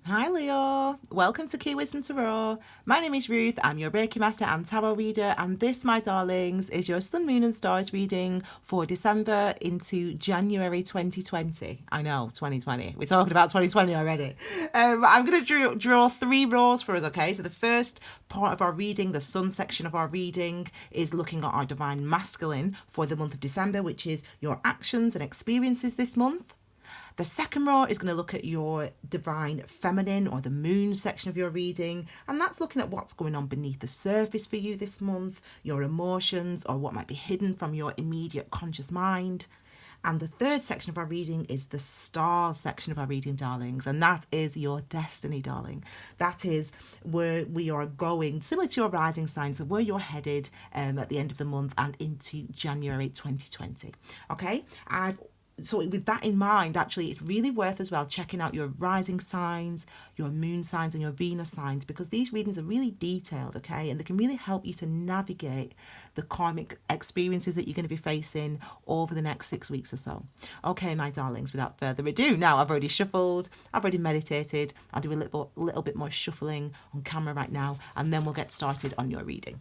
Hi Leo, welcome to Key Wisdom Tarot. My name is Ruth, I'm your Reiki Master and Tarot Reader, and this, my darlings, is your Sun, Moon and Stars reading for December into January 2020. I know, 2020. We're talking about 2020 already. I'm going to draw three rows for us, okay? So the first part of our reading, the Sun section of our reading, is looking at our Divine Masculine for the month of December, which is your actions and experiences this month. The second row is going to look at your Divine Feminine or the Moon section of your reading, and that's looking at what's going on beneath the surface for you this month, your emotions or what might be hidden from your immediate conscious mind. And the third section of our reading is the Stars section of our reading, darlings, and that is your destiny, darling. That is where we are going, similar to your rising sign, so where you're headed at the end of the month and into January 2020. Okay, so with that in mind, actually, it's really worth as well checking out your rising signs, your moon signs and your Venus signs, because these readings are really detailed, okay? And they can really help you to navigate the karmic experiences that you're going to be facing over the next 6 weeks or so. Okay, my darlings, without further ado, now I've already shuffled, I've already meditated. I'll do a little bit more shuffling on camera right now, and then we'll get started on your reading.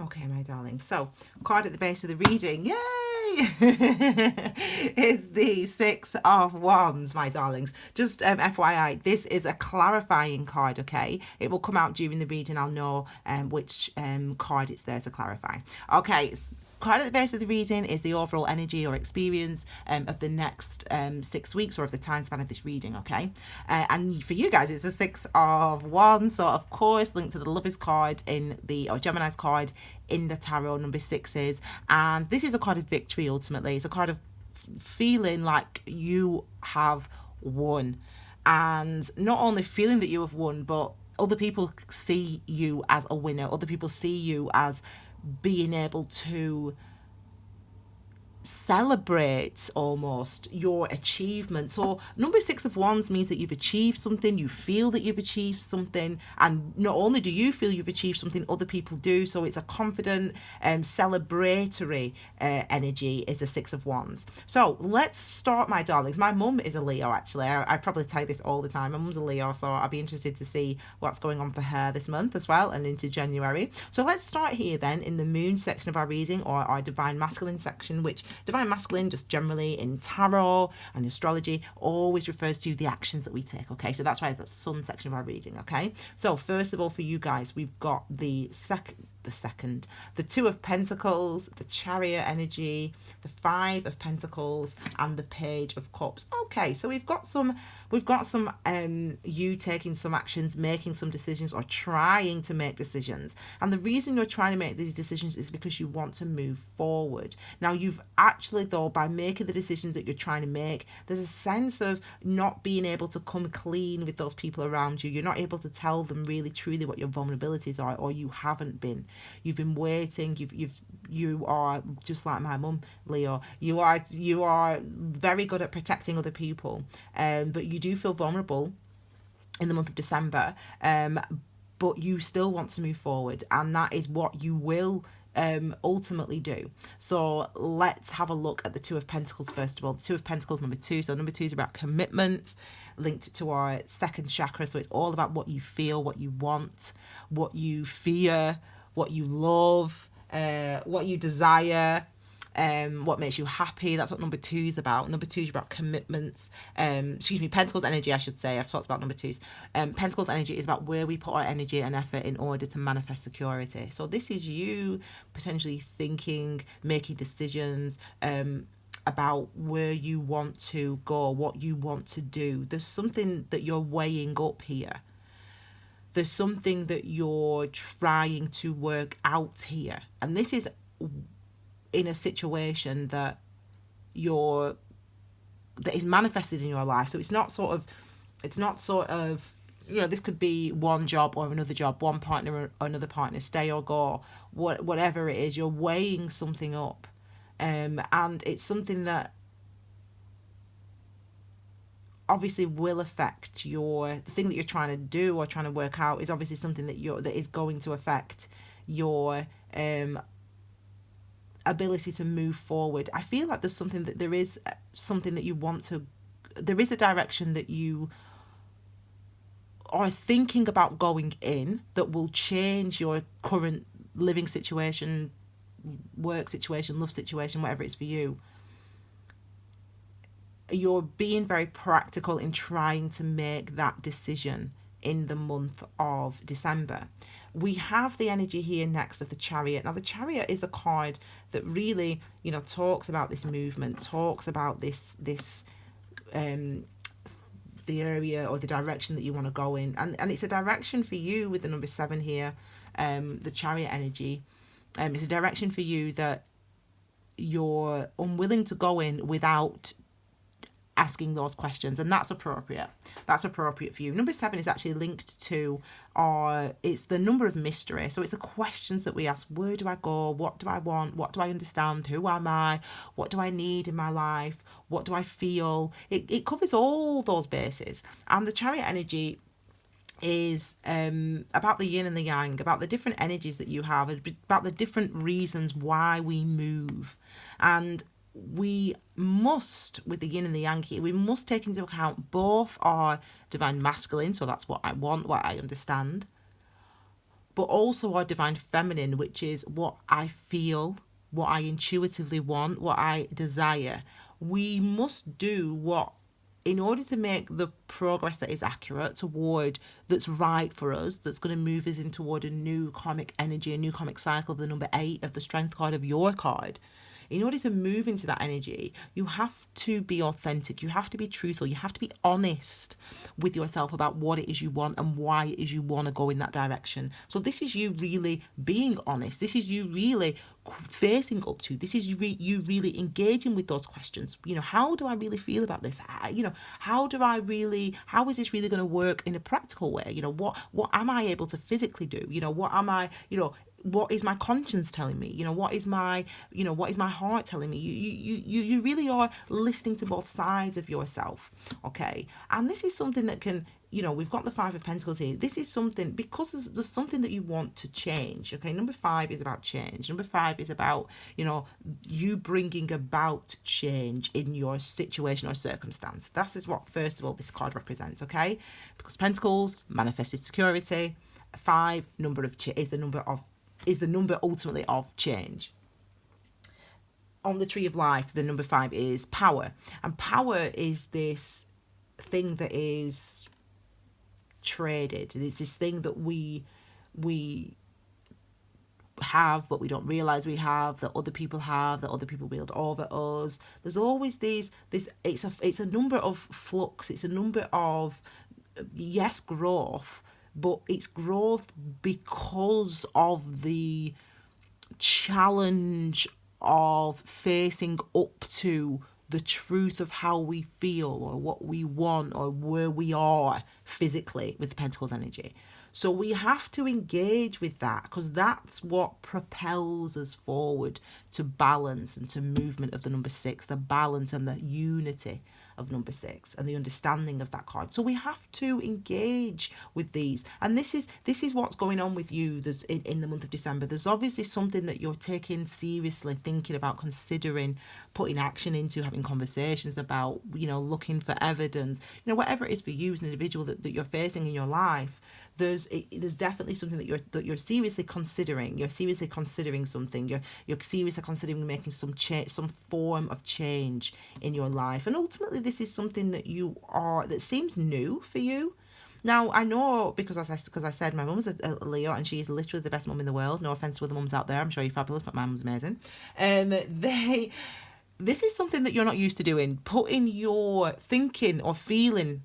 Okay, my darling. So, card at the base of the reading, yay, is the Six of Wands, my darlings. Just FYI, this is a clarifying card, okay? It will come out during the reading. I'll know which card it's there to clarify. Okay, card at the base of the reading is the overall energy or experience of the next 6 weeks, or of the time span of this reading, okay? And for you guys, it's the Six of Wands, so of course linked to the Lovers card or Gemini's card in the tarot, number 6s. And this is a card of victory. Ultimately, it's a card of feeling like you have won, and not only feeling that you have won, but other people see you as a winner. Other people see you as being able to celebrate almost your achievement. So number 6 of Wands means that you've achieved something, you feel that you've achieved something, and not only do you feel you've achieved something, other people do. So it's a confident celebratory energy is the 6 of Wands. So let's start, my darlings. My mum is a Leo, actually. I probably tell you this all the time. My mum's a Leo, so I'll be interested to see what's going on for her this month as well, and into January. So let's start here then in the Moon section of our reading, or our Divine Masculine section, which Divine Masculine, just generally in tarot and astrology, always refers to the actions that we take, okay? So that's why the Sun section of our reading, okay? So first of all, for you guys, we've got the the 2nd. The 2 of Pentacles, the Chariot energy, the 5 of Pentacles, and the Page of Cups. Okay, so we've got some you taking some actions, making some decisions, or trying to make decisions. And the reason you're trying to make these decisions is because you want to move forward. Now, you've actually, though, by making the decisions that you're trying to make, there's a sense of not being able to come clean with those people around you. You're not able to tell them really truly what your vulnerabilities are, or you haven't been. You've been waiting. You are just like my mum, Leo. You are very good at protecting other people, but you do feel vulnerable in the month of December, but you still want to move forward, and that is what you will ultimately do. So let's have a look at the 2 of Pentacles first of all. The 2 of Pentacles, number 2. So number 2 is about commitment, linked to our 2nd chakra. So it's all about what you feel, what you want, what you fear, what you love, what you desire, what makes you happy. That's what number 2 is about. Number 2 is about commitments. Pentacles energy, I should say. I've talked about number 2s. Pentacles energy is about where we put our energy and effort in order to manifest security. So this is you potentially thinking, making decisions, about where you want to go, what you want to do. There's something that you're weighing up here. There's something that you're trying to work out here. And this is in a situation that is manifested in your life. So it's not sort of, this could be one job or another job, one partner or another partner, stay or go, whatever it is, you're weighing something up. And it's something that obviously will affect the thing that you're trying to do or trying to work out is obviously something that is going to affect your ability to move forward. I feel like there is something that you want to, there is a direction that you are thinking about going in that will change your current living situation, work situation, love situation, whatever it's for you. You're being very practical in trying to make that decision in the month of December. We have the energy here next of the Chariot. Now, the Chariot is a card that really, talks about this movement, talks about this the area or the direction that you want to go in. And it's a direction for you with the number 7 here, the Chariot energy. It's a direction for you that you're unwilling to go in without asking those questions, and that's appropriate for you. Number 7 is actually linked to it's the number of mystery. So it's the questions that we ask: where do I go, what do I want, what do I understand, who am I, what do I need in my life, what do I feel? It covers all those bases. And the Chariot energy is about the yin and the yang, about the different energies that you have, about the different reasons why we move. And we must, with the yin and the yang here, we must take into account both our divine masculine, so that's what I want, what I understand, but also our divine feminine, which is what I feel, what I intuitively want, what I desire. We must do what, in order to make the progress that is accurate toward, that's right for us, that's going to move us in toward a new karmic energy, a new karmic cycle of the number 8 of the strength card of your card. In order to move into that energy, you have to be authentic. You have to be truthful. You have to be honest with yourself about what it is you want and why it is you want to go in that direction. So this is you really being honest. This is you really facing up to. This is you really engaging with those questions. How do I really feel about this? How is this really going to work in a practical way? What am I able to physically do? What am I, what is my conscience telling me? What is my heart telling me? You really are listening to both sides of yourself, okay? And this is something that can, we've got the 5 of Pentacles here. This is something, because there's something that you want to change, okay? Number 5 is about change. Number 5 is about, you bringing about change in your situation or circumstance. That is what, first of all, this card represents, okay? Because Pentacles, manifested security. 5 is the number ultimately of change. On the tree of life, the number 5 is power. And power is this thing that is traded. It's this thing that we have but we don't realize we have, that other people have, that other people wield over us. There's always it's a number of flux, it's a number of, yes, growth, but it's growth because of the challenge of facing up to the truth of how we feel or what we want or where we are physically with the Pentacles energy. So we have to engage with that, because that's what propels us forward to balance and to movement of the number 6, the balance and the unity of number 6 and the understanding of that card. So we have to engage with these, and this is what's going on with you. There's in the month of December, there's obviously something that you're taking seriously, thinking about, considering, putting action into, having conversations about, looking for evidence, whatever it is for you as an individual that you're facing in your life. There's definitely something that you're seriously considering. You're seriously considering something. You're seriously considering making some form of change in your life. And ultimately, this is something that seems new for you. Now, I know because I said my mum's a Leo and she's literally the best mum in the world. No offense to other mums out there. I'm sure you're fabulous, but my mum's amazing. This is something that you're not used to doing. Putting your thinking or feeling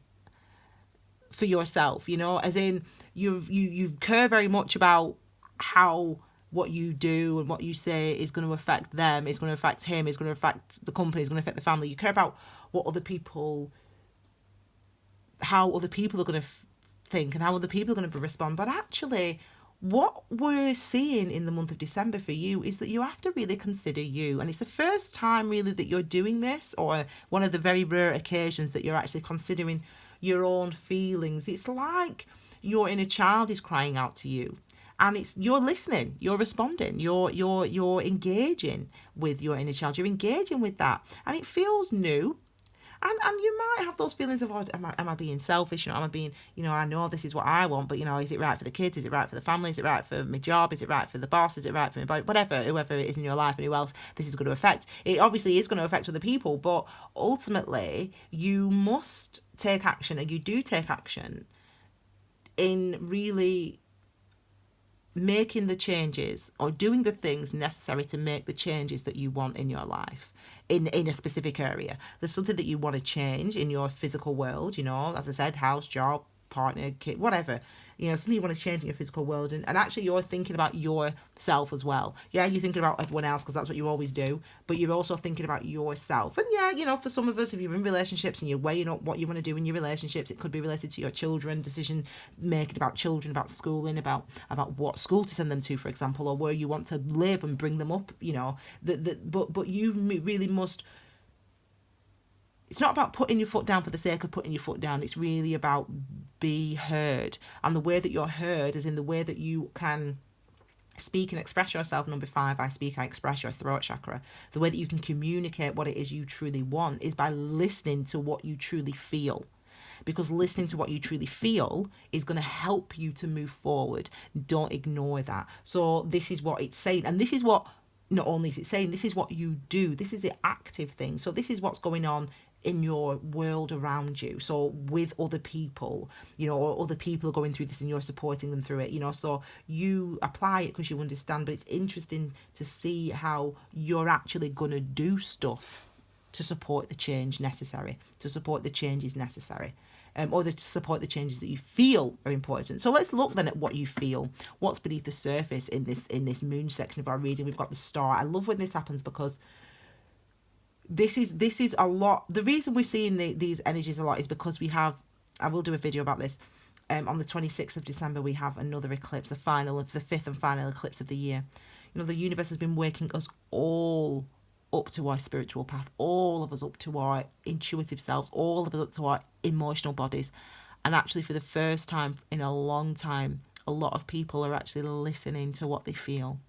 for yourself, as in you care very much about how what you do and what you say is going to affect them, is going to affect him, is going to affect the company, is going to affect the family. You care about what other people, how other people are going to think and how other people are going to respond. But actually, what we're seeing in the month of December for you is that you have to really consider you. And it's the first time really that you're doing this, or one of the very rare occasions that you're actually considering your own feelings. It's like your inner child is crying out to you, and you're listening, you're responding, you're engaging with your inner child, you're engaging with that, and it feels new. And you might have those feelings of, oh, am I being selfish? Am I being, I know this is what I want, but, is it right for the kids? Is it right for the family? Is it right for my job? Is it right for the boss? Is it right for me? Whatever, whoever it is in your life and who else this is going to affect. It obviously is going to affect other people, but ultimately you must take action, and you do take action in really making the changes or doing the things necessary to make the changes that you want in your life. In a specific area, there's something that you want to change in your physical world, as I said, house, job, partner, kid, whatever, something you want to change in your physical world, and actually you're thinking about yourself as well. Yeah, you're thinking about everyone else because that's what you always do, but you're also thinking about yourself. And yeah, for some of us, if you're in relationships and you're weighing up what you want to do in your relationships, it could be related to your children, decision making about children, about schooling, about what school to send them to, for example, or where you want to live and bring them up, but you really must. It's not about putting your foot down for the sake of putting your foot down. It's really about be heard. And the way that you're heard is in the way that you can speak and express yourself. Number 5, I speak, I express, your throat chakra. The way that you can communicate what it is you truly want is by listening to what you truly feel. Because listening to what you truly feel is going to help you to move forward. Don't ignore that. So this is what it's saying. And this is what, not only is it saying, this is what you do. This is the active thing. So this is what's going on in your world around you, so with other people, or other people are going through this and you're supporting them through it, so you apply it because you understand. But it's interesting to see how you're actually going to do stuff to support the change necessary, to support the changes necessary, or to support the changes that you feel are important. So let's look then at what you feel, what's beneath the surface in this moon section of our reading. We've got the star. I love when this happens because this is a lot. The reason we're seeing these energies a lot is because I will do a video about this. On the 26th of December, we have another eclipse, the 5th and final eclipse of the year. The universe has been waking us all up to our spiritual path, all of us up to our intuitive selves, all of us up to our emotional bodies. And actually, for the first time in a long time, a lot of people are actually listening to what they feel,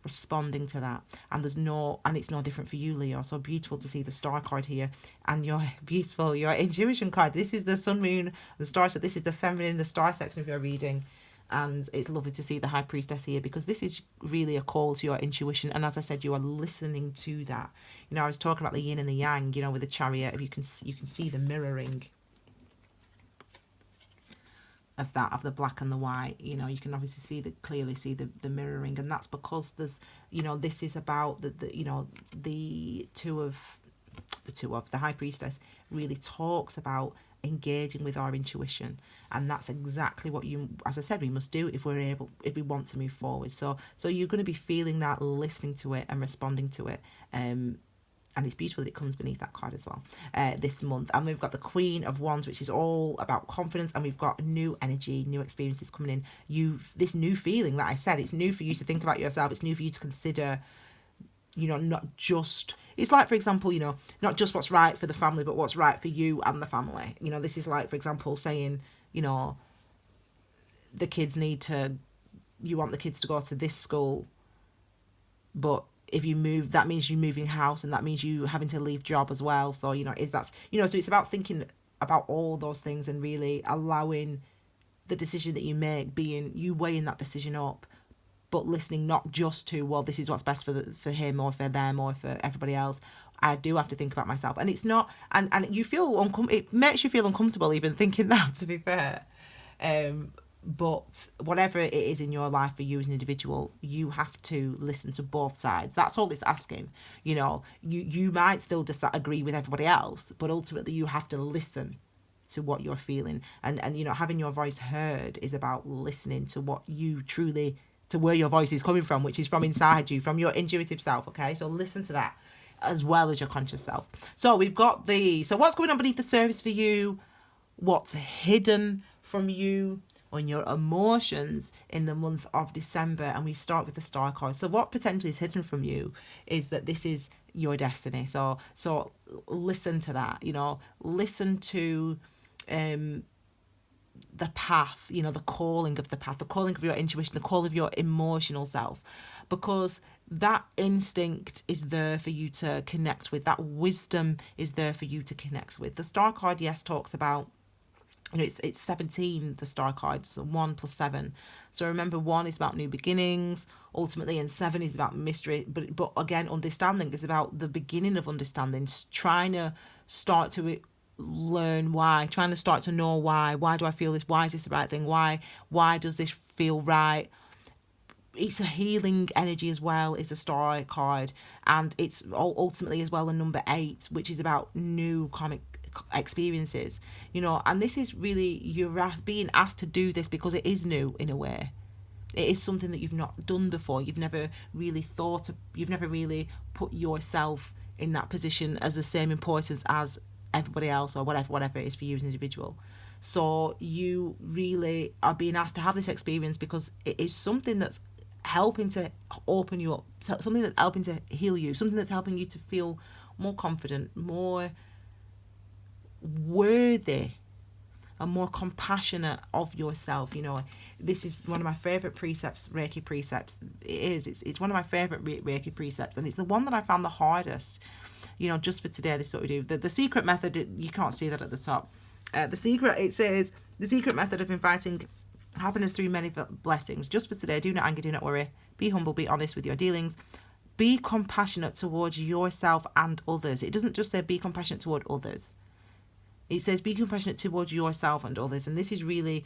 responding to that. And it's no different for you, Leo. So beautiful to see the star card here, and your intuition card. This is the sun, moon, the star. So this is the feminine, the star section of your reading. And it's lovely to see the high priestess here, because this is really a call to your intuition. And as I said, you are listening to that. I was talking about the yin and the yang, with the chariot. If you can see the mirroring. of the black and the white. You know, you can obviously clearly see the mirroring, and that's because there's, you know, this is about the you know, the two of the high priestess really talks about engaging with our intuition, and that's exactly what you, as I said, we must do if we want to move forward. So you're going to be feeling that, listening to it and responding to it, and it's beautiful that it comes beneath that card as well, this month. And we've got the Queen of Wands, which is all about confidence, and we've got new energy, new experiences coming in. This new feeling that I said, it's new for you to think about yourself, it's new for you to consider, you know, not just, it's like, for example, you know, not just what's right for the family, but what's right for you and the family. You know, this is like, for example, saying, you know, you want the kids to go to this school, but if you move, that means you moving house, and that means you having to leave job as well. So, you know, so it's about thinking about all those things and really allowing the decision that you make being you weighing that decision up, but listening not just to, well, this is what's best for him or for them or for everybody else. I do have to think about myself, and it's not, and you feel it makes you feel uncomfortable even thinking that, to be fair. But whatever it is in your life for you as an individual, you have to listen to both sides. That's all it's asking. You know, you might still disagree with everybody else, but ultimately you have to listen to what you're feeling. And you know, having your voice heard is about listening to what you truly, to where your voice is coming from, which is from inside you, from your intuitive self, okay? So listen to that as well as your conscious self. So we've got so what's going on beneath the surface for you, what's hidden from you, on your emotions in the month of December. And we start with the Star card. So what potentially is hidden from you is that this is your destiny. So listen to that, you know, listen to the path, you know, the calling of the path, the calling of your intuition, the call of your emotional self, because that instinct is there for you to connect with. That wisdom is there for you to connect with. The Star card, yes, talks about, you know, it's 17, the Star cards, so 1 plus 7. So remember, 1 is about new beginnings, ultimately, and 7 is about mystery. But again, understanding is about the beginning of understanding, trying to start to learn why, trying to start to know why. Why do I feel this? Why is this the right thing? Why does this feel right? It's a healing energy as well, is the Star card, and it's ultimately as well a number 8, which is about new karmic experiences, you know. And this is really, you're being asked to do this because it is new in a way. It is something that you've not done before. You've never really put yourself in that position as the same importance as everybody else, or whatever it is for you as an individual. So you really are being asked to have this experience because it is something that's helping to open you up, something that's helping to heal you, something that's helping you to feel more confident, more worthy, and more compassionate of yourself. You know, this is one of my favorite precepts, Reiki precepts. It's one of my favorite Reiki precepts, and it's the one that I found the hardest, you know, just for today. This is what we do. The secret method, you can't see that at the top. It says the secret method of inviting happiness through many blessings. Just for today, do not anger, do not worry. Be humble, be honest with your dealings. Be compassionate towards yourself and others. It doesn't just say be compassionate toward others. It says be compassionate towards yourself and others. And this is really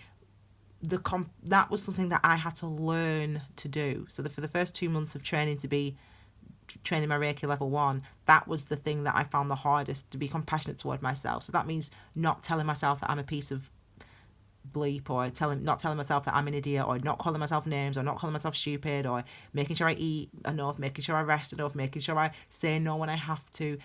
that was something that I had to learn to do. So for the first 2 months of training my Reiki level 1, that was the thing that I found the hardest, to be compassionate toward myself. So that means not telling myself that I'm a piece of bleep, or not telling myself that I'm an idiot, or not calling myself names, or not calling myself stupid, or making sure I eat enough, making sure I rest enough, making sure I say no when I have to.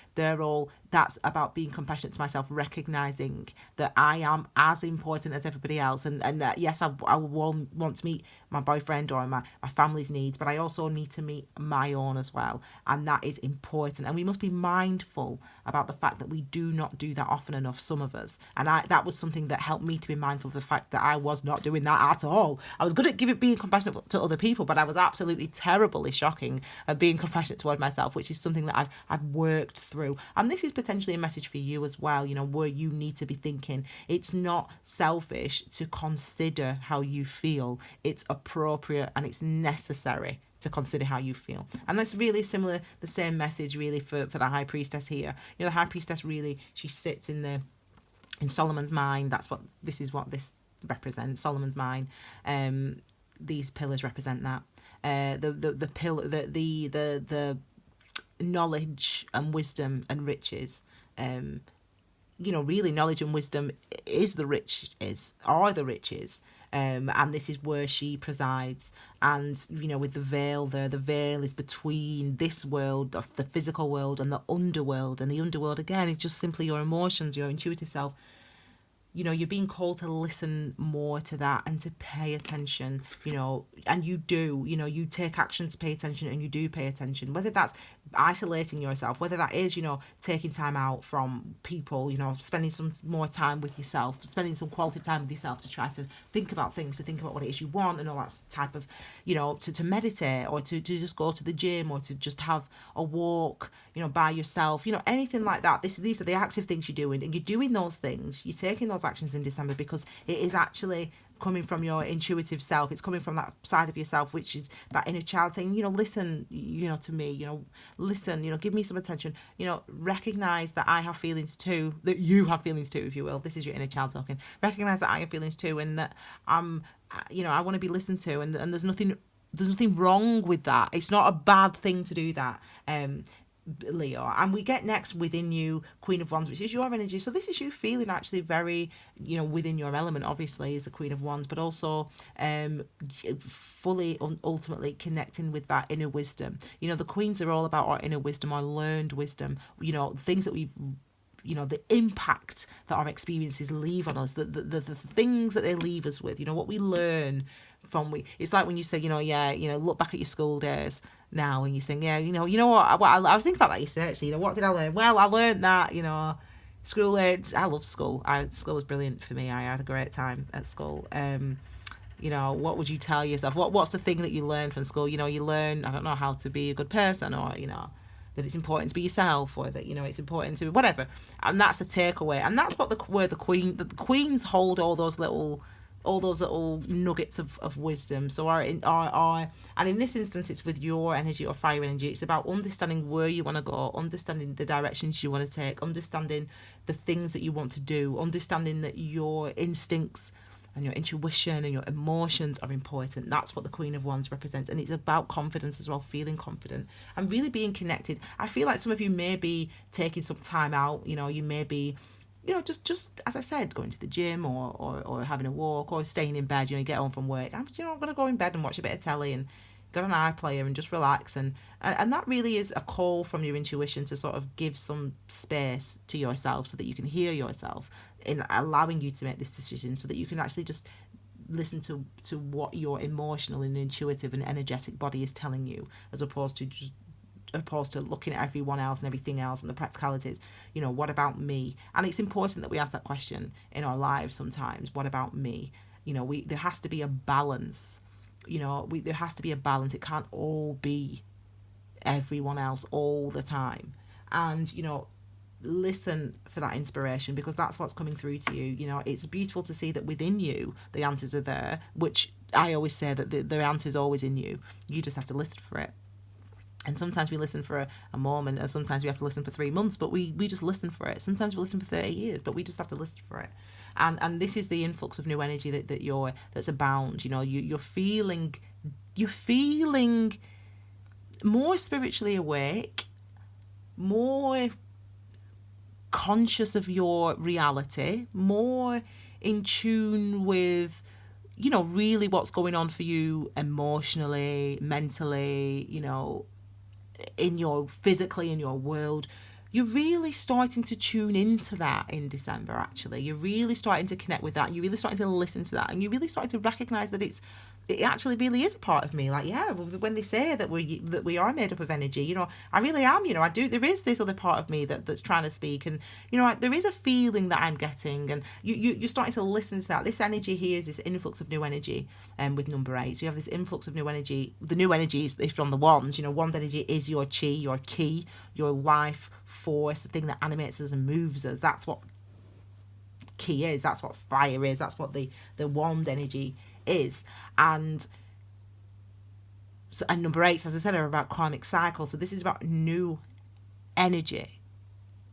That's about being compassionate to myself, recognizing that I am as important as everybody else, and that yes, I will want to meet my boyfriend or my family's needs, but I also need to meet my own as well, and that is important. And we must be mindful about the fact that we do not do that often enough, some of us, and that was something that helped me to be mindful of the fact that I was not doing that at all. I was good at being compassionate to other people, but I was absolutely terribly shocking at being compassionate toward myself, which is something that I've worked through. And this is potentially a message for you as well, you know, where you need to be thinking it's not selfish to consider how you feel. It's appropriate and it's necessary to consider how you feel. And that's really similar, the same message really for the High Priestess here. You know, the High Priestess really, she sits in Solomon's mind. This is what this represent, Solomon's mine. These pillars represent that. The knowledge and wisdom and riches. Really knowledge and wisdom are the riches. And this is where she presides. And, with the veil there, the veil is between this world, of the physical world, and the underworld. And the underworld, again, is just simply your emotions, your intuitive self. You're being called to listen more to that and to pay attention, and you do, you take action to pay attention, and you do pay attention, whether that's isolating yourself, whether that is, taking time out from people, spending some more time with yourself, spending some quality time with yourself to try to think about things, to think about what it is you want and all that type of, to meditate, or to just go to the gym, or to just have a walk, by yourself, anything like that. These are the active things you're doing, and you're doing those things, you're taking those actions in December because it is actually coming from your intuitive self. It's coming from that side of yourself, which is that inner child saying, listen, to me, listen, give me some attention, recognize that I have feelings too, that you have feelings too, if you will. This is your inner child talking. Recognize that I have feelings too, and that I want to be listened to, and there's nothing wrong with that. It's not a bad thing to do that. Leo. And we get next within you, Queen of Wands, which is your energy. So this is you feeling actually very, within your element, obviously, as the Queen of Wands, but also fully, ultimately connecting with that inner wisdom. The Queens are all about our inner wisdom, our learned wisdom, things that we've, the impact that our experiences leave on us, the things that they leave us with, what we learn from. It's like when you say, look back at your school days now, and you think, I was thinking about that yesterday, actually, what did I learn? Well, I learned that, school age. I love school. School was brilliant for me. I had a great time at school. What would you tell yourself? What's the thing that you learn from school? You learn, I don't know, how to be a good person, or, that it's important to be yourself, or that, it's important to whatever. And that's a takeaway. And that's what the queens hold all those little nuggets of wisdom. So our and in this instance, it's with your energy, or fire energy. It's about understanding where you want to go, understanding the directions you want to take, understanding the things that you want to do, understanding that your instincts and your intuition and your emotions are important. That's what the Queen of Wands represents. And it's about confidence as well, feeling confident and really being connected. I feel like some of you may be taking some time out, you may be, just as I said, going to the gym, or having a walk, or staying in bed. You get home from work. I'm going to go in bed and watch a bit of telly and get an iPlayer and just relax. And that really is a call from your intuition to sort of give some space to yourself, so that you can hear yourself, in allowing you to make this decision, so that you can actually just listen to what your emotional and intuitive and energetic body is telling you, as opposed to looking at everyone else and everything else and the practicalities. What about me? And it's important that we ask that question in our lives sometimes. What about me? There has to be a balance. There has to be a balance. It can't all be everyone else all the time. And, listen for that inspiration, because that's what's coming through to you. It's beautiful to see that within you the answers are there, which I always say that the answer's always in you. You just have to listen for it. And sometimes we listen for a moment, and sometimes we have to listen for 3 months, but we just listen for it. Sometimes we listen for 30 years, but we just have to listen for it. And this is the influx of new energy that's abound. You're feeling more spiritually awake, more conscious of your reality, more in tune with, really what's going on for you emotionally, mentally, in your physically, in your world. You're really starting to tune into that in December, actually. You're really starting to connect with that. You're really starting to listen to that. And you're really starting to recognise that it actually really is a part of me. Like, yeah, when they say that we are made up of energy, I really am, I do. There is this other part of me that's trying to speak. And, there is a feeling that I'm getting. And you're starting to listen to that. This energy here is this influx of new energy with number 8. So you have this influx of new energy. The new energy is from the wands. Wand energy is your chi, your key, your life force, the thing that animates us and moves us. That's what key is. That's what fire is. That's what the wand energy is. And number 8, as I said, are about karmic cycles. So this is about new energy,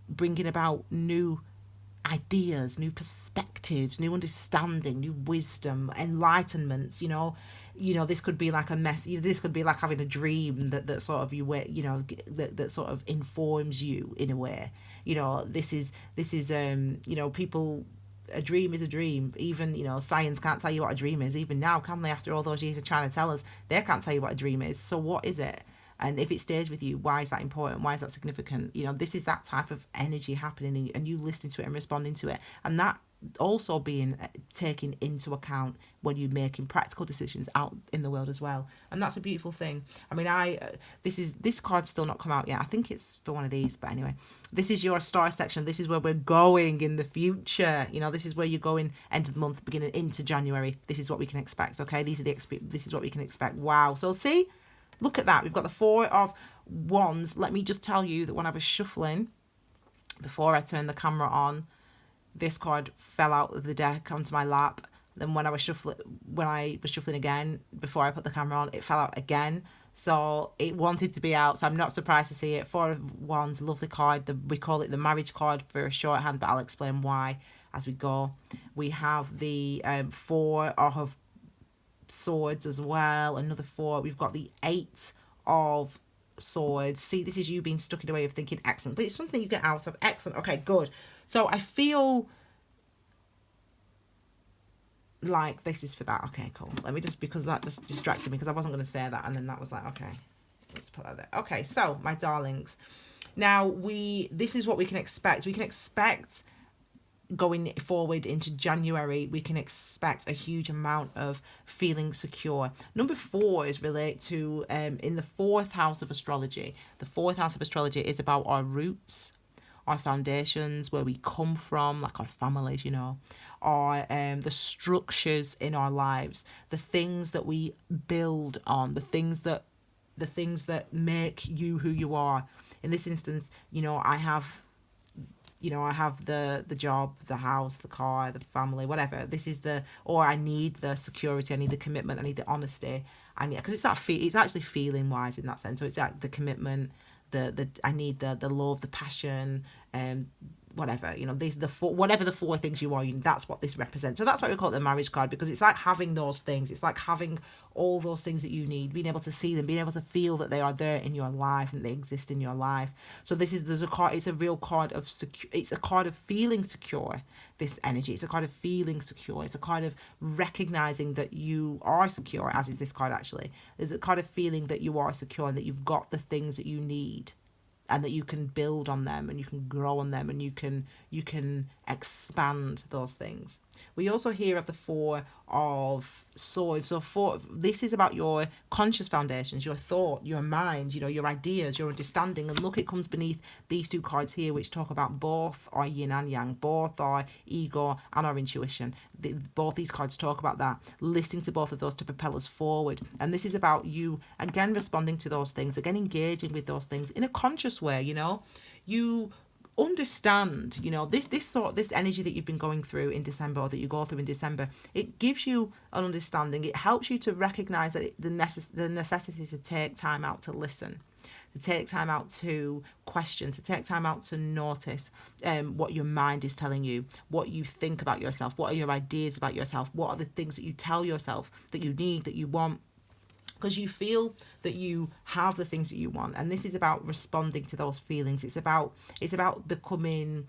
bringing about new ideas, new perspectives, new understanding, new wisdom, enlightenments, this could be like a mess. This could be like having a dream that sort of that sort of informs you in a way. This is people. A dream is a dream. Even science can't tell you what a dream is. Even now, can they? After all those years of trying to tell us, they can't tell you what a dream is. So what is it? And if it stays with you, why is that important? Why is that significant? This is that type of energy happening, and you listening to it and responding to it, and that also being taken into account when you're making practical decisions out in the world as well. And that's a beautiful thing. I mean, this card's still not come out yet. I think it's for one of these, but anyway, this is your star section. This is where we're going in the future. This is where you're going end of the month, beginning into January. This is what we can expect. Okay, this is what we can expect. Wow. So see, look at that. We've got the Four of Wands. Let me just tell you that when I was shuffling before I turned the camera on, this card fell out of the deck onto my lap. Then when I was shuffling again before I put the camera on, it fell out again. So it wanted to be out. So I'm not surprised to see it. Four of Wands, lovely card. We call it the marriage card for shorthand, but I'll explain why as we go. We have the Four of Swords as well. Another four. We've got the Eight of Swords. See, this is you being stuck in a way of thinking, excellent, but it's something you get out of. Excellent. Okay, good. So I feel like this is for that. Okay, cool. Let me because that just distracted me because I wasn't going to say that, and then that was like, okay, let's put that there. Okay, so my darlings, now this is what we can expect. We can expect going forward into January, we can expect a huge amount of feeling secure. Number 4 is related to in the 4th house of astrology. The 4th house of astrology is about our roots, our foundations, where we come from, like our families, our the structures in our lives, the things that we build on, the things that make you who you are. In this instance, I have the job, the house, the car, the family, whatever. Or I need the security, I need the commitment, I need the honesty. Because it's actually feeling wise in that sense. So it's like the commitment, I need the love, the passion, whatever. Whatever the 4 things you are, that's what this represents. So that's why we call it the marriage card, because it's like having those things. It's like having all those things that you need, being able to see them, being able to feel that they are there in your life and they exist in your life. So there's a card. It's a real card of it's a card of feeling secure. This energy. It's a card of feeling secure. It's a card of recognizing that you are secure, as is this card actually. There's a card of feeling that you are secure and that you've got the things that you need, and that you can build on them and you can grow on them and you can expand those things. We also hear of the 4 of Swords. So this is about your conscious foundations, your thought, your mind, your ideas, your understanding. And look, it comes beneath these 2 cards here, which talk about both our yin and yang, both our ego and our intuition. Both these cards talk about that, listening to both of those to propel us forward. And this is about you, again, responding to those things, again, engaging with those things in a conscious way. You understand, this energy that you've been going through in December, or that you go through in December. It gives you an understanding. It helps you to recognize that the necessity to take time out to listen, to take time out to question, to take time out to notice what your mind is telling you, what you think about yourself, what are your ideas about yourself, what are the things that you tell yourself that you need, that you want, because you feel that you have the things that you want. And this is about responding to those feelings. It's about becoming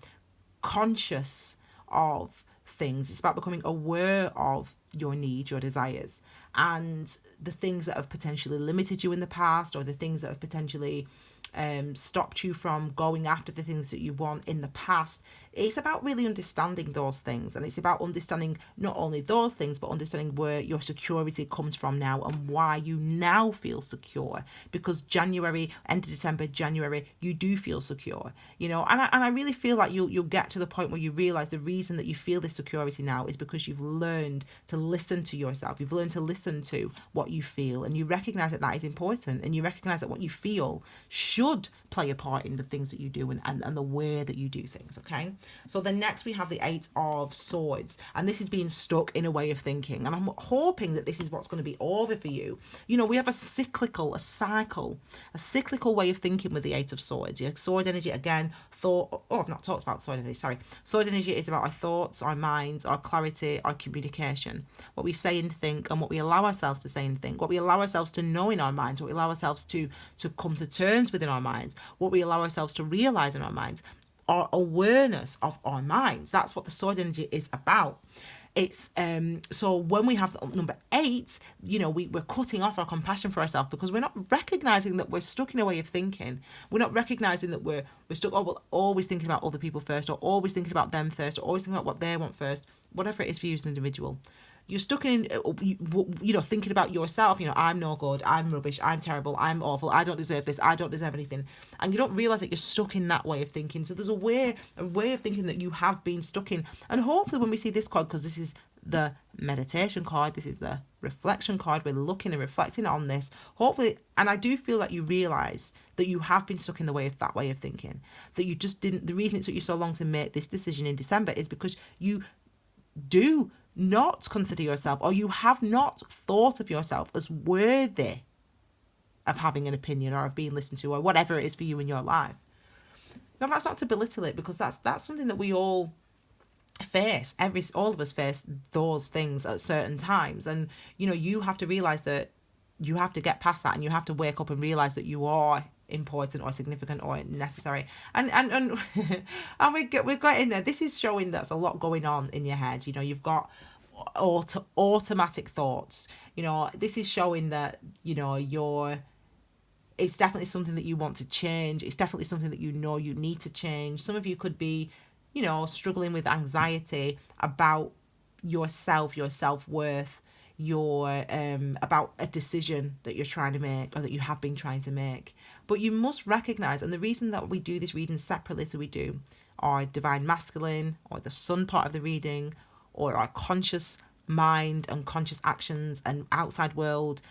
conscious of things. It's about becoming aware of your needs, your desires, and the things that have potentially limited you in the past, or the things that have potentially stopped you from going after the things that you want in the past. It's about really understanding those things, and it's about understanding not only those things, but understanding where your security comes from now and why you now feel secure. Because January, end of December, January, you do feel secure, and I really feel like you'll get to the point where you realize the reason that you feel this security now is because you've learned to listen to yourself. You've learned to listen to what you feel, and you recognize that is important, and you recognize that what you feel should play a part in the things that you do and the way that you do things, okay? So then next we have the Eight of Swords, and this is being stuck in a way of thinking, and I'm hoping that this is what's going to be over for you. You know, we have a cyclical way of thinking with the Eight of Swords. Yeah, sword energy, again, thought. Oh, I've not talked about sword energy, sorry. Sword energy is about our thoughts, our minds, our clarity, our communication, what we say and think, and what we allow ourselves to say and think, what we allow ourselves to know in our minds, what we allow ourselves to come to terms with in our minds, what we allow ourselves to realize in our minds, our awareness of our minds. That's what the sword energy is about. It's so when we have number 8, you know, we're cutting off our compassion for ourselves because we're not recognizing that we're stuck in a way of thinking. We're not recognizing that we're stuck, oh, well, always thinking about other people first, or always thinking about them first, or always thinking about what they want first, whatever it is for you as an individual. You're stuck in, you know, thinking about yourself. You know, I'm no good, I'm rubbish, I'm terrible, I'm awful, I don't deserve this, I don't deserve anything. And you don't realise that you're stuck in that way of thinking. So there's a way of thinking that you have been stuck in. And hopefully when we see this card, because this is the meditation card, this is the reflection card, we're looking and reflecting on this, hopefully, and I do feel that you realise that you have been stuck in the way of that way of thinking, that you just didn't, the reason it took you so long to make this decision in December is because you do not consider yourself, or you have not thought of yourself as worthy of having an opinion or of being listened to, or whatever it is for you in your life. Now, that's not to belittle it, because that's something that we all face. All of us face those things at certain times, and you know, you have to realize that you have to get past that, and you have to wake up and realize that you are important or significant or necessary, and and we're getting there. This is showing that's a lot going on in your head. You know, you've got automatic thoughts. You know, this is showing that, you know, it's definitely something that you want to change. It's definitely something that you know you need to change. Some of you could be, you know, struggling with anxiety about yourself, your self-worth, your about a decision that you're trying to make, or that you have been trying to make. But you must recognize, and the reason that we do this reading separately, so we do our divine masculine, or the sun part of the reading, or our conscious mind and conscious actions and outside world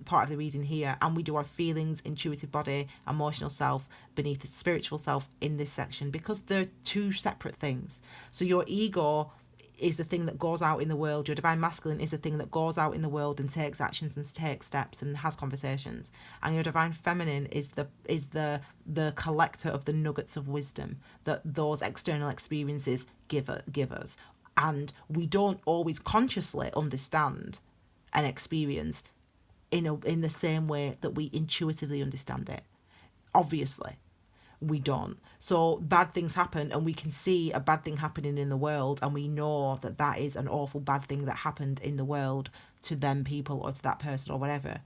part of the reading here, and we do our feelings, intuitive body, emotional self beneath the spiritual self in this section, because they're two separate things. So your ego is the thing that goes out in the world. Your divine masculine is the thing that goes out in the world and takes actions and takes steps and has conversations. And your divine feminine is the collector of the nuggets of wisdom that those external experiences give us. And we don't always consciously understand an experience in the same way that we intuitively understand it. Obviously, we don't. So bad things happen, and we can see a bad thing happening in the world, and we know that that is an awful bad thing that happened in the world to them people, or to that person, or whatever.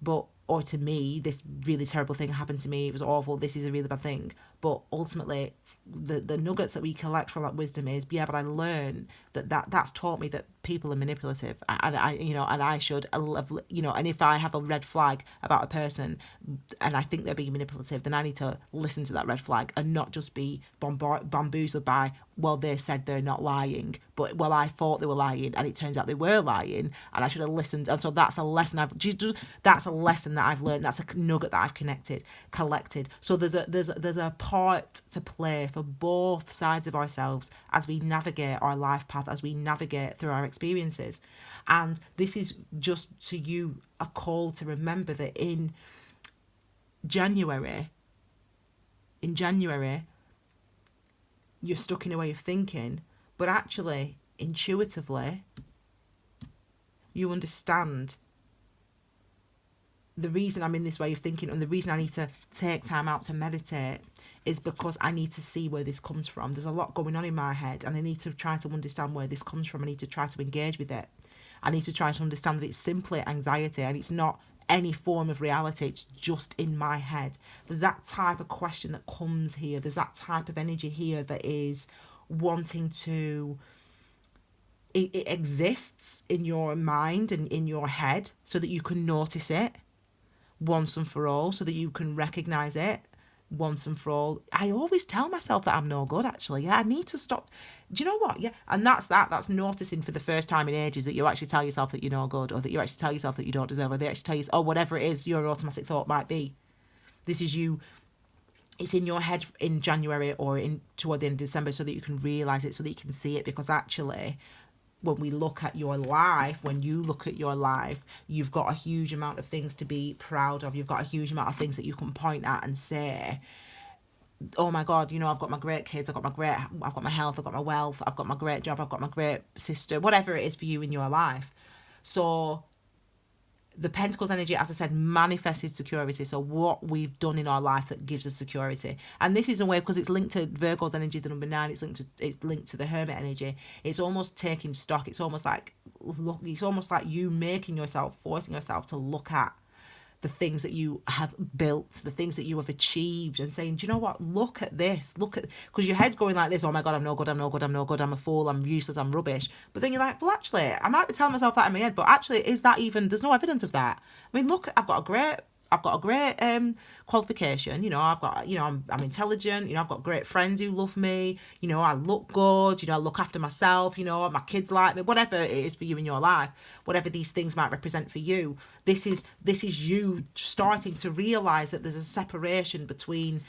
But, or to me, this really terrible thing happened to me, it was awful, this is a really bad thing. But ultimately, the nuggets that we collect from that wisdom is, yeah, but I learn that's taught me that people are manipulative, and I, you know, and I should, you know, and if I have a red flag about a person and I think they're being manipulative, then I need to listen to that red flag and not just be bamboozled by, well, they said they're not lying, but, well, I thought they were lying and it turns out they were lying, and I should have listened. And so that's a lesson that's a lesson that I've learned. That's a nugget that I've collected. So there's a part to play for both sides of ourselves as we navigate our life path, as we navigate through our experiences. And this is just to you a call to remember that in January you're stuck in a way of thinking, but actually intuitively you understand the reason I'm in this way of thinking, and the reason I need to take time out to meditate is because I need to see where this comes from. There's a lot going on in my head, and I need to try to understand where this comes from. I need to try to engage with it. I need to try to understand that it's simply anxiety, and it's not any form of reality. It's just in my head. There's that type of question that comes here. There's that type of energy here that is wanting to... It exists in your mind and in your head so that you can notice it once and for all, so that you can recognize it, once and for all. I always tell myself that I'm no good, actually. Yeah, I need to stop. Do you know what? Yeah. And that's noticing for the first time in ages that you actually tell yourself that you're no good, or that you actually tell yourself that you don't deserve, or they actually tell you, or whatever it is your automatic thought might be. This is you. It's in your head in January or in toward the end of December, so that you can realise it, so that you can see it. Because actually, when we look at your life, when you look at your life, you've got a huge amount of things to be proud of. You've got a huge amount of things that you can point at and say, oh my God, I've got my great kids, I've got my health, I've got my wealth, I've got my great job, I've got my great sister, whatever it is for you in your life. So the Pentacles energy, as I said, manifested security. So what we've done in our life that gives us security. And this is a way, because it's linked to Virgo's energy, the number 9, it's linked to the Hermit energy. It's almost taking stock. It's almost like you making yourself, forcing yourself to look at the things that you have built, the things that you have achieved, and saying, do you know what, look at this, because your head's going like this, oh my God, I'm no good, I'm a fool, I'm useless, I'm rubbish. But then you're like, well, actually, I might be telling myself that in my head, but actually, is that even, there's no evidence of that. I mean, look, I've got a great qualification, I'm intelligent, I've got great friends who love me, I look good, I look after myself, my kids like me, whatever it is for you in your life, whatever these things might represent for you. This is you starting to realize that there's a separation between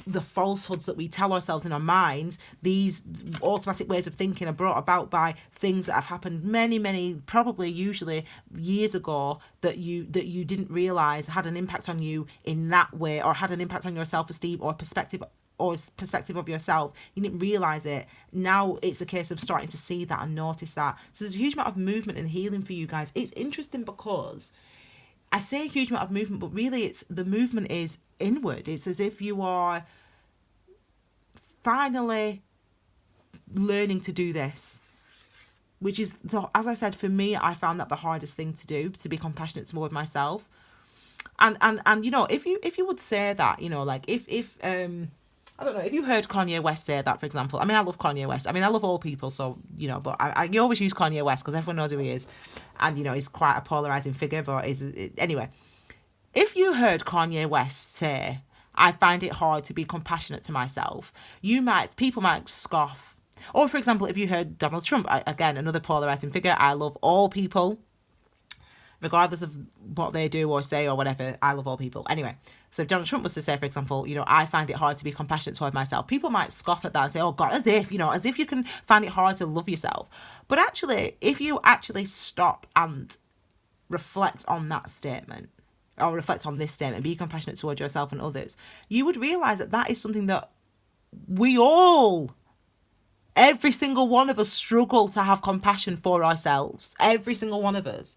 the falsehoods that we tell ourselves in our minds. These automatic ways of thinking are brought about by things that have happened many, probably usually years ago, that you didn't realize had an impact on you in that way, or had an impact on your self-esteem or perspective of yourself. You didn't realize it. Now it's a case of starting to see that and notice that. So there's a huge amount of movement and healing for you guys. It's interesting because I say a huge amount of movement, but really the movement is inward. It's as if you are finally learning to do this, which is, as I said, for me, I found that the hardest thing to do, to be compassionate toward myself. And if you would say that, like if I don't know, if you heard Kanye West say that, for example. I mean, I love Kanye West. I mean, I love all people, so, but I always use Kanye West because everyone knows who he is. And, he's quite a polarizing figure, but anyway. If you heard Kanye West say, I find it hard to be compassionate to myself, people might scoff. Or, for example, if you heard Donald Trump, again, another polarizing figure, I love all people, regardless of what they do or say or whatever, I love all people. Anyway, so if Donald Trump was to say, for example, I find it hard to be compassionate toward myself, people might scoff at that and say, oh God, as if you can find it hard to love yourself. But actually, if you actually stop and reflect on that statement, or reflect on this statement, be compassionate towards yourself and others, you would realize that is something that every single one of us struggle to have compassion for ourselves. Every single one of us.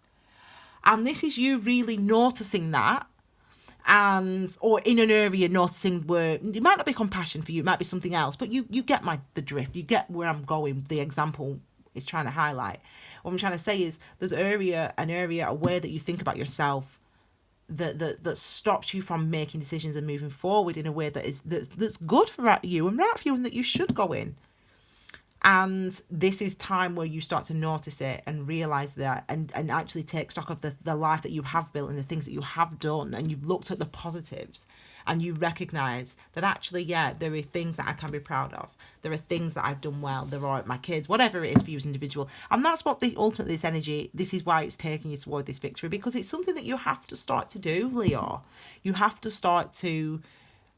And this is you really noticing that, or in an area noticing where it might not be compassion for you, it might be something else, but you get the drift, you get where I'm going. The example is trying to highlight. What I'm trying to say is there's an area, a way that you think about yourself that stops you from making decisions and moving forward in a way that's good for you and right for you, and that you should go in. And this is time where you start to notice it and realize that, and actually take stock of the life that you have built and the things that you have done, and you've looked at the positives, and you recognize that actually, yeah, there are things that I can be proud of. There are things that I've done well. There are my kids, whatever it is for you as an individual. And that's what ultimately this energy, this is why it's taking you toward this victory, because it's something that you have to start to do, Leo. You have to start to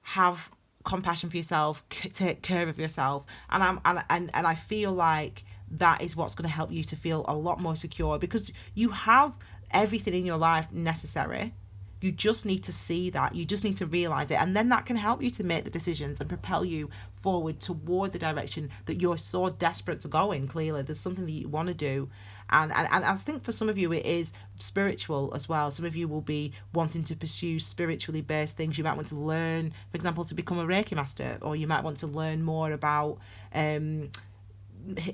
have compassion for yourself, take care of yourself, and I feel like that is what's going to help you to feel a lot more secure, because you have everything in your life necessary. You just need to see that. You just need to realize it, and then that can help you to make the decisions and propel you forward toward the direction that you're so desperate to go in. Clearly, there's something that you want to do, and I think for some of you it is spiritual as well. Some of you will be wanting to pursue spiritually based things. You might want to learn, for example, to become a Reiki master, or you might want to learn more about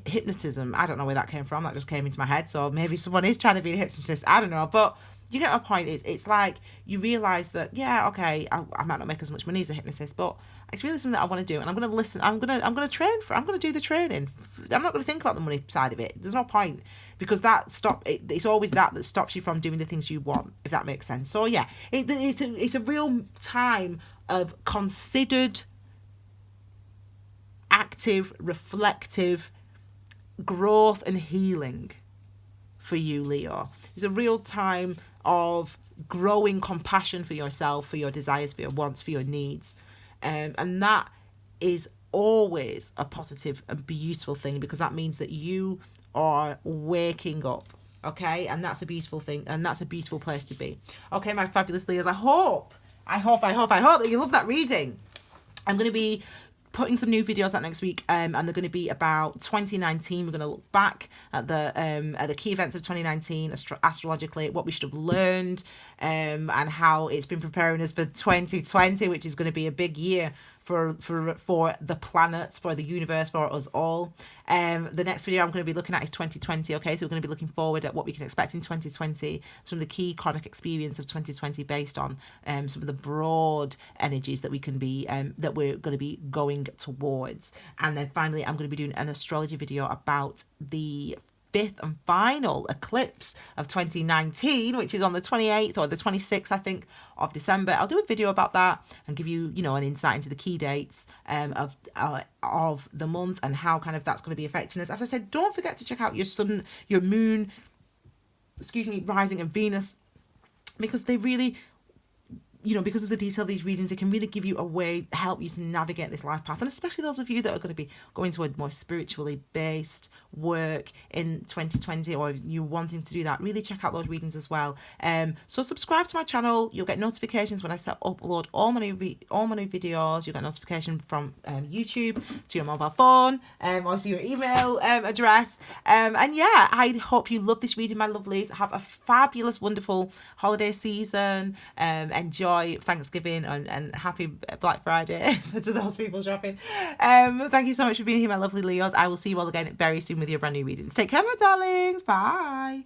hypnotism. I don't know where that came from. That just came into my head. So maybe someone is trying to be a hypnotist. I don't know, but you get my point. It's like you realise that, yeah, okay, I might not make as much money as a hypnotist, but it's really something that I want to do, and I'm going to listen. I'm going to train I'm going to do the training. I'm not going to think about the money side of it. There's no point, because it's always that stops you from doing the things you want, if that makes sense. So yeah, it's a real time of considered, active, reflective growth and healing for you, Leo. It's a real time of growing compassion for yourself, for your desires, for your wants, for your needs. And that is always a positive and beautiful thing, because that means that you are waking up. Okay, and that's a beautiful thing, and that's a beautiful place to be. Okay, my fabulous Leos, I hope that you love that reading. I'm going to be putting some new videos out next week, and they're going to be about 2019. We're going to look back at the key events of 2019 astrologically, what we should have learned, and how it's been preparing us for 2020, which is going to be a big year for the planets, for the universe, for us all. The next video I'm going to be looking at is 2020. Okay, so we're going to be looking forward at what we can expect in 2020, some of the key karmic experience of 2020 based on some of the broad energies that we can be that we're going to be going towards. And then finally, I'm going to be doing an astrology video about the fifth and final eclipse of 2019, which is on the 28th or the 26th, I think, of December. I'll do a video about that and give you, an insight into the key dates of the month and how kind of that's going to be affecting us. As I said, don't forget to check out your sun, your moon, rising, and Venus, because they really, because of the detail of these readings, it can really give you a way, help you to navigate this life path. And especially those of you that are going to be going to a more spiritually based work in 2020, or you wanting to do that, really check out those readings as well. So subscribe to my channel. You'll get notifications when I upload all my new videos. You'll get notification from YouTube to your mobile phone, or to your email address. And yeah, I hope you love this reading, my lovelies. Have a fabulous, wonderful holiday season. Enjoy Thanksgiving and happy Black Friday to those people shopping. Thank you so much for being here, my lovely Leos. I will see you all again very soon with your brand new readings. Take care, my darlings. Bye.